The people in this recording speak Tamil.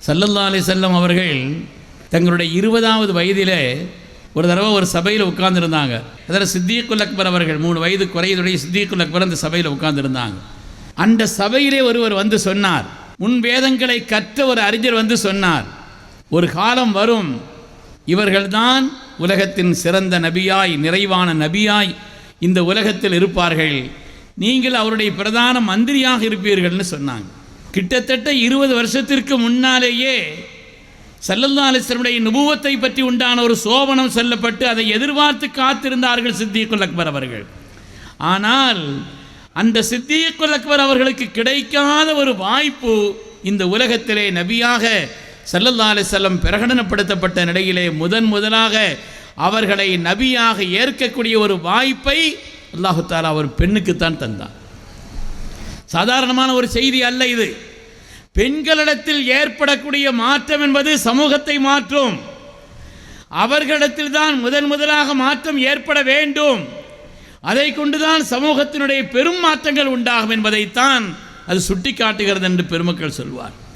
ஸல்லல்லாஹு அலைஹி வஸல்லம் அவர்கள் தங்களுடைய 20வது வயதிலே ஒரு தடவை ஒரு சபையில் உட்கார்ந்துருந்தாங்க. அதில் சித்திகுல் அக்பர் அவர்கள் 3 வயது குறையுடைய சித்திகுல் அக்பர் அந்த சபையில் உட்கார்ந்துருந்தாங்க. அந்த சபையிலே ஒருவர் வந்து சொன்னார், முன் வேதங்களை கற்ற ஒரு அறிஞர் வந்து சொன்னார், ஒரு காலம் வரும், இவர்கள்தான் உலகத்தின் சிறந்த நபியாய் நிறைவான நபியாய் இந்த உலகத்தில் இருப்பார்கள், நீங்கள் அவருடைய பிரதான மந்திரியாக இருப்பீர்கள்னு சொன்னாங்க. கிட்டத்தட்ட 20 வருஷத்திற்கு முன்னாலேயே ஸல்லல்லாஹு அலைஹி வஸல்லம் நுபுவத்தை பற்றி உண்டான ஒரு சோபனம் சொல்லப்பட்டு அதை எதிர்பார்த்து காத்திருந்தார்கள் சித்திகுல் அக்பர் அவர்கள். ஆனால் அந்த சித்திகுல் அக்பர் அவர்களுக்கு கிடைக்காத ஒரு வாய்ப்பு இந்த உலகத்திலே நபியாக ஸல்லல்லாஹு அலைஹி வஸல்லம் பிரகடனப்படுத்தப்பட்ட நிலையிலே முதலாக அவர்களை நபியாக ஏற்கக்கூடிய ஒரு வாய்ப்பை அல்லாஹ் தஆலா ஒரு பெண்ணுக்குத்தான் தந்தார். சாதாரணமான ஒரு செய்தி அல்ல இது. பெண்களிடத்தில் ஏற்படக்கூடிய மாற்றம் என்பது சமூகத்தை மாற்றும். அவர்களிடத்தில் தான் முதலாக மாற்றம் ஏற்பட வேண்டும். அதை கொண்டுதான் சமூகத்தினுடைய பெரும் மாற்றங்கள் உண்டாகும் என்பதைத்தான் அது சுட்டி காட்டுகிறது என்று பெருமக்கள் சொல்வார்.